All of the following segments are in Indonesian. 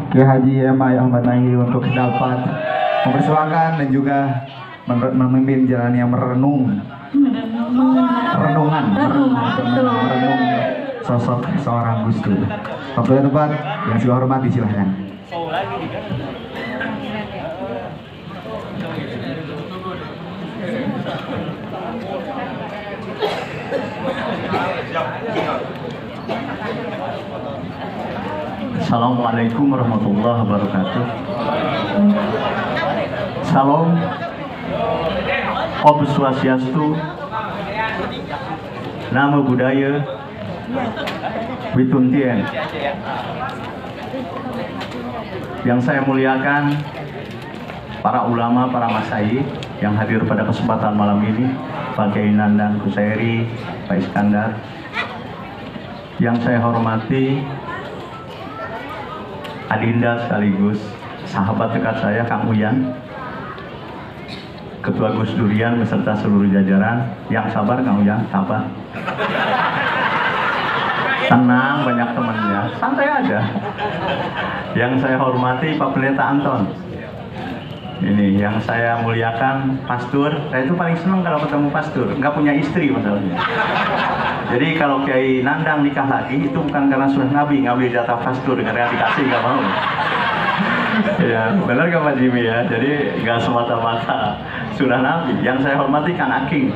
Kiai Haji M.A. Ahmad Nahi untuk dapat mempersilakan dan juga memimpin jalan yang merenung sosok seorang Gus Dur. Waktu yang tepat yang saya hormati, silahkan. Assalamualaikum warahmatullahi wabarakatuh. Salam Om Swastiastu, Namo Buddhaya, Wituntien. Yang saya muliakan para ulama, para masai yang hadir pada kesempatan malam ini, Pak Kiai Nandang Kusairi, Pak Iskandar. Yang saya hormati Adinda sekaligus sahabat dekat saya, Kang Uyan, Ketua Gus Durian beserta seluruh jajaran. Yang sabar Kang Uyan, sabar. Tenang, banyak temannya, santai aja. Yang saya hormati Pak Pendeta Anton. Ini yang saya muliakan Pastur. Saya itu paling senang kalau ketemu Pastur, nggak punya istri masalahnya. Jadi kalau Kiai Nandang nikah lagi itu bukan karena sudah Nabi ngambil jatah Pastur, karena dikasih nggak mau. Ya benar nggak Pak Jimmy ya? Jadi nggak semata-mata sudah Nabi. Yang saya hormati Kang Aking,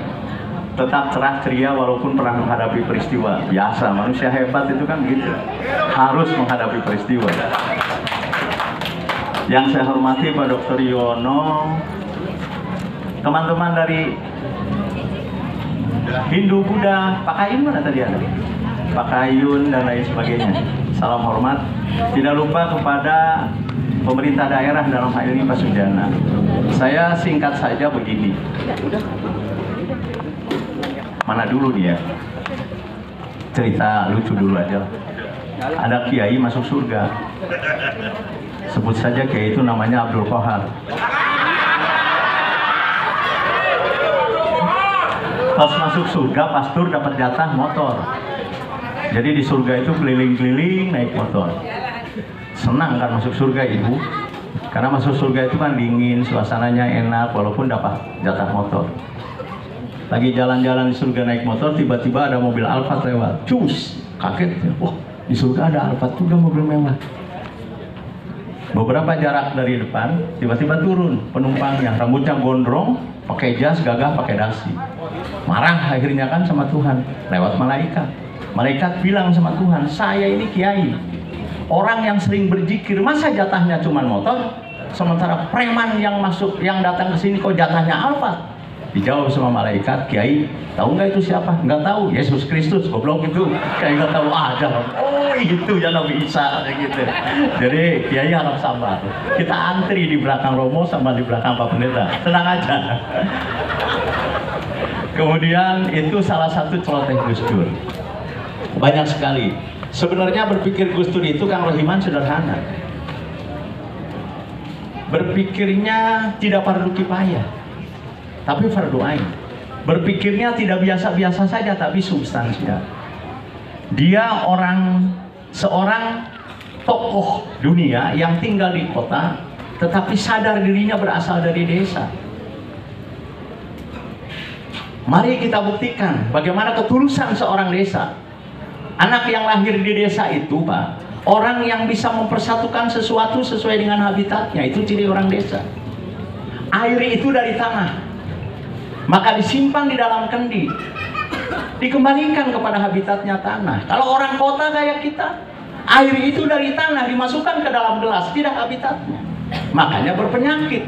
tetap cerah ceria walaupun pernah menghadapi peristiwa. Biasa, manusia hebat itu kan gitu, harus menghadapi peristiwa. Yang saya hormati Pak Dr. Yono, teman-teman dari Hindu, Buddha, Pak Kayun mana tadi ada? Pak Kayun dan lain sebagainya. Salam hormat. Tidak lupa kepada pemerintah daerah dalam hal ini Pak Sujana. Saya singkat saja begini. Mana dulu dia? Cerita lucu dulu aja. Ada kiai masuk surga. Sebut saja kiai itu namanya Abdul Kohar. Pas masuk surga, Pastur dapat jatah motor. Jadi di surga itu keliling-keliling naik motor. Senang kan masuk surga ibu? Karena masuk surga itu kan dingin, suasananya enak walaupun dapat jatah motor. Lagi jalan-jalan di surga naik motor, tiba-tiba ada mobil Alphard lewat. Cus, kaget. Wah, di surga ada Alphard juga, mobil mewah. Beberapa jarak dari depan, tiba-tiba turun penumpang yang rambutnya gondrong, pakai jas, gagah, pakai dasi. Marah akhirnya kan sama Tuhan, lewat malaikat. Malaikat bilang sama Tuhan, saya ini kiai, orang yang sering berzikir, masa jatahnya cuma motor? Sementara preman yang masuk, yang datang ke sini kok jatahnya Alphard? Dijawab sama malaikat, kiai, tahu nggak itu siapa? Nggak tahu, Yesus Kristus, goblok itu. Kiai nggak tahu aja. Oh itu ya Nabi Isa gitu. Jadi kiai harap sabar. Kita antri di belakang Romo sama di belakang Pak Pendeta. Tenang aja. Kemudian itu salah satu celoteh Gus Dur. Banyak sekali. Sebenarnya berpikir Gus Dur itu Kang Rohiman sederhana. Berpikirnya tidak fardu kifayah, tapi fardu ain. Berpikirnya tidak biasa-biasa saja, tapi substansial. Dia seorang tokoh dunia yang tinggal di kota, tetapi sadar dirinya berasal dari desa. Mari kita buktikan bagaimana ketulusan seorang desa. Anak yang lahir di desa itu, Pak, orang yang bisa mempersatukan sesuatu sesuai dengan habitatnya, itu ciri orang desa. Air itu dari tanah, maka disimpan di dalam kendi, dikembalikan kepada habitatnya tanah. Kalau orang kota kayak kita, air itu dari tanah dimasukkan ke dalam gelas, tidak habitatnya, makanya berpenyakit.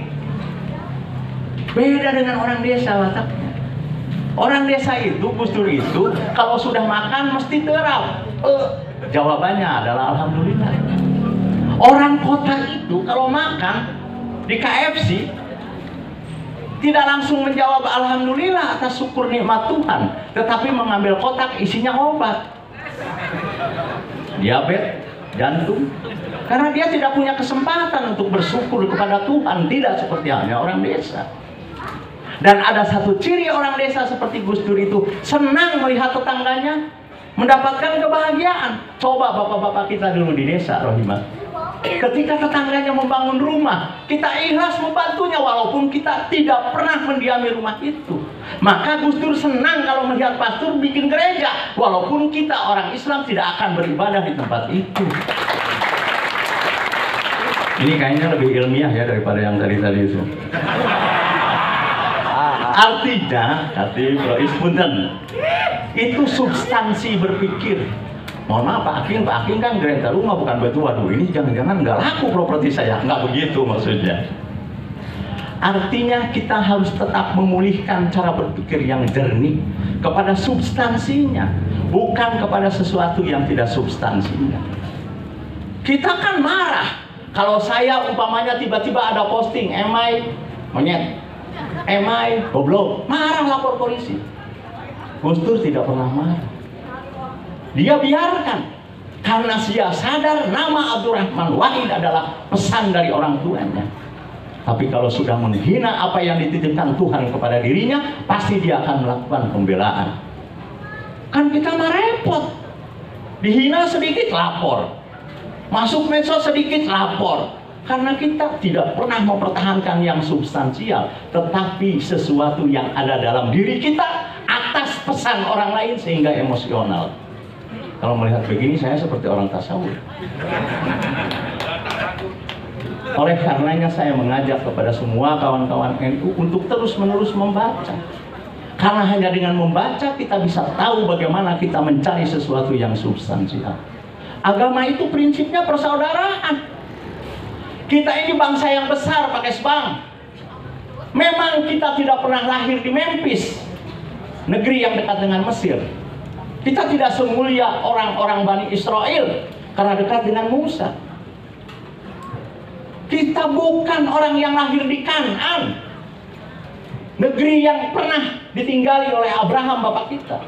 Beda dengan orang desa wataknya. Orang desa itu, Gus Dur itu, kalau sudah makan mesti terap. Jawabannya adalah alhamdulillah. Orang kota itu kalau makan di KFC tidak langsung menjawab alhamdulillah atas syukur nikmat Tuhan, tetapi mengambil kotak isinya obat, diabetes, jantung, karena dia tidak punya kesempatan untuk bersyukur kepada Tuhan, tidak seperti halnya orang desa. Dan ada satu ciri orang desa seperti Gus Dur itu, senang melihat tetangganya mendapatkan kebahagiaan. Coba bapak-bapak kita dulu di desa, Rohimah, Ketika tetangganya membangun rumah, kita ikhlas membantunya walaupun kita tidak pernah mendiami rumah itu. Maka Gus Dur senang kalau melihat pastor bikin gereja, walaupun kita orang Islam tidak akan beribadah di tempat itu. Ini kayaknya lebih ilmiah ya daripada yang tadi itu. Artinya, kata Bro Ispunten, itu substansi berpikir. Mohon maaf Pak Aking kan gereja rumah bukan batu. Waduh, ini jangan-jangan nggak laku properti saya. Nggak begitu maksudnya. Artinya kita harus tetap memulihkan cara berpikir yang jernih kepada substansinya, bukan kepada sesuatu yang tidak substansinya. Kita kan marah kalau saya umpamanya tiba-tiba ada posting, emai monyet, emai goblok, marah lapor polisi. Gus Dur tidak pernah marah. Dia biarkan karena dia sadar nama Abdurrahman Wahid adalah pesan dari orang tuanya. Tapi kalau sudah menghina apa yang dititipkan Tuhan kepada dirinya, pasti dia akan melakukan pembelaan. Kan kita mah repot. Dihina sedikit lapor, masuk medsos sedikit lapor. Karena kita tidak pernah mempertahankan yang substansial, tetapi sesuatu yang ada dalam diri kita atas pesan orang lain sehingga emosional. Kalau melihat begini saya seperti orang tasawuf. Oleh karenanya saya mengajak kepada semua kawan-kawan NU untuk terus-menerus membaca. Karena hanya dengan membaca kita bisa tahu bagaimana kita mencari sesuatu yang substansial. Agama itu prinsipnya persaudaraan. Kita ini bangsa yang besar, Pak Kesbang. Memang kita tidak pernah lahir di Memphis, negeri yang dekat dengan Mesir. Kita tidak semulia orang-orang Bani Israel karena dekat dengan Musa. Kita bukan orang yang lahir di Kanaan, negeri yang pernah ditinggali oleh Abraham bapak kita.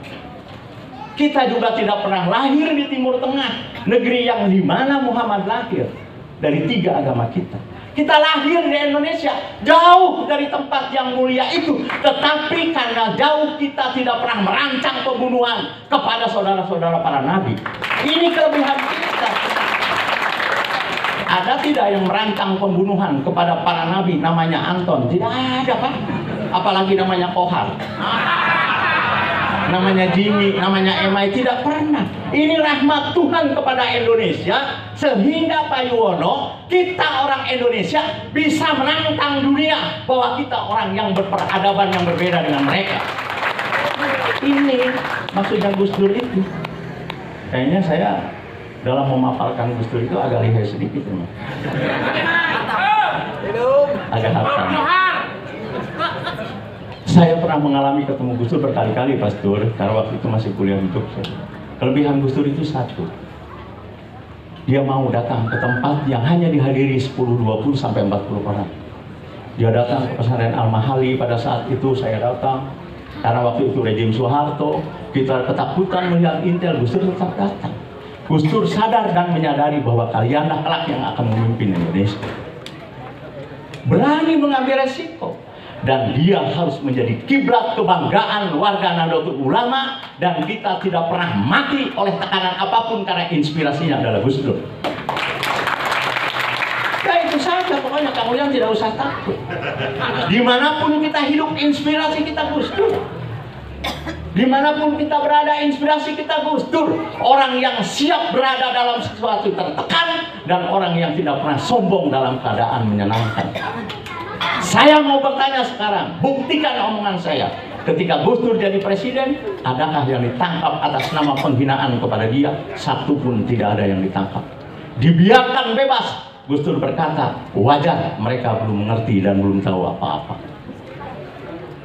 Kita juga tidak pernah lahir di Timur Tengah, negeri yang di mana Muhammad lahir. Dari 3 agama kita. Kita lahir di Indonesia, jauh dari tempat yang mulia itu. Tetapi karena jauh kita tidak pernah merancang pembunuhan kepada saudara-saudara para nabi. Ini kelebihan kita. Ada tidak yang merancang pembunuhan kepada para nabi namanya Anton? Tidak ada Pak. Apalagi namanya Kohar, namanya Jimmy, namanya Emai, tidak pernah. Ini rahmat Tuhan kepada Indonesia sehingga Pak Yuwono, kita orang Indonesia bisa menantang dunia bahwa kita orang yang berperadaban yang berbeda dengan mereka. Ini maksudnya Gus Dur itu. Kayaknya saya dalam memaparkan Gus Dur itu agak lihai sedikit ya. Agak hafal. Saya pernah mengalami ketemu Gus Dur berkali-kali Pastor, karena waktu itu masih kuliah di Jogja. Kelebihan Gus Dur itu satu, dia mau datang ke tempat yang hanya dihadiri 10, 20 sampai 40 orang. Dia datang ke pesantren Al-Mahali. Pada saat itu saya datang karena waktu itu rejim Soeharto, kita ketakutan melihat intel. Gus Dur tetap datang. Gus Dur sadar dan menyadari bahwa kalianlah kelak yang akan memimpin Indonesia. Berani mengambil resiko. Dan dia harus menjadi kiblat kebanggaan warga Nahdlatul Ulama, dan kita tidak pernah mati oleh tekanan apapun karena inspirasinya adalah Gus Dur. Ya itu saja, pokoknya Kang Uyan tidak usah takut. Dimanapun kita hidup, inspirasi kita Gus Dur. Dimanapun kita berada, inspirasi kita Gus Dur. Orang yang siap berada dalam sesuatu tertekan, dan orang yang tidak pernah sombong dalam keadaan menyenangkan. Saya mau bertanya sekarang, buktikan omongan saya. Ketika Gus Dur jadi presiden, adakah yang ditangkap atas nama penghinaan kepada dia? Satu pun tidak ada yang ditangkap. Dibiarkan bebas. Gus Dur berkata, wajar mereka belum mengerti dan belum tahu apa-apa.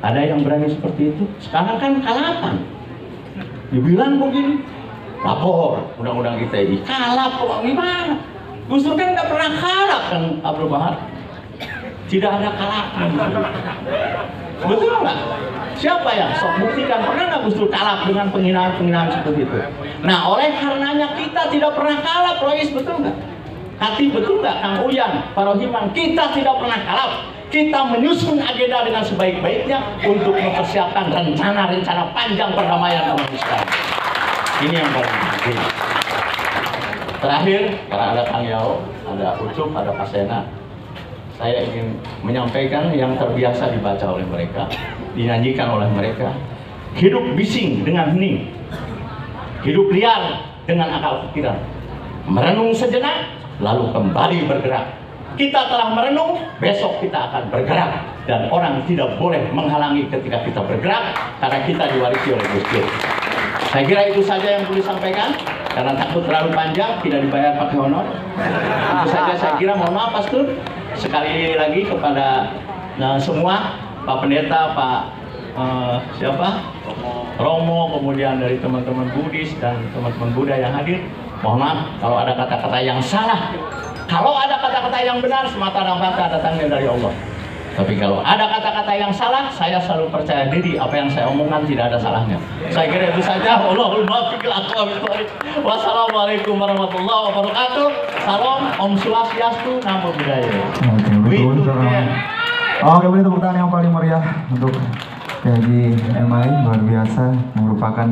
Ada yang berani seperti itu? Sekarang kan kalapan. Dibilang begini, lapor undang-undang kita ini. Kalap kok gimana? Gus Dur kan nggak pernah kalap kan Abdul Bahar. Tidak ada kalapnya. Betul nggak? Siapa yang sok buktikan? Pernah nggak Gus Dur kalap dengan penghinaan-penghinaan seperti itu? Nah, oleh karenanya kita tidak pernah kalap, Lois, betul nggak? Hati, betul nggak, Kang Uyan, Pak Rohiman? Kita tidak pernah kalap. Kita menyusun agenda dengan sebaik-baiknya untuk mempersiapkan rencana-rencana panjang perdamaian umat Islam. Ini yang paling penting. Terakhir, karena ada Kang Yao, ada Ucup, ada Pak Sena, saya ingin menyampaikan yang terbiasa dibaca oleh mereka, dinyanyikan oleh mereka. Hidup bising dengan hening, hidup liar dengan akal pikiran. Merenung sejenak, lalu kembali bergerak. Kita telah merenung, besok kita akan bergerak. Dan orang tidak boleh menghalangi ketika kita bergerak, karena kita diwarisi oleh Gus Dur. Saya kira itu saja yang boleh disampaikan, karena takut terlalu panjang, tidak dibayar pakai honor. Itu saja saya kira, mohon maaf Pastor. Sekali lagi kepada semua, Pak Pendeta, Pak Romo, kemudian dari teman-teman Buddhis dan teman-teman Buddha yang hadir, mohon maaf kalau ada kata-kata yang salah. Kalau ada kata-kata yang benar, semata-mata datangnya dari Allah. Tapi kalau ada kata-kata yang salah, saya selalu percaya diri apa yang saya omongkan tidak ada salahnya. Saya kira itu saja. Wallahul muwaffiq ila aqwamit thoriq. Wassalamualaikum warahmatullahi wabarakatuh. Salam, Om Swastiastu, Namo Buddhaya. Oke, beri tepuk tangan yang paling meriah untuk Haji Emai, luar biasa, merupakan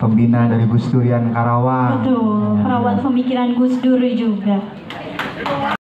pembina dari Gus Durian Karawang. Betul, perawat pemikiran Gus Dur juga.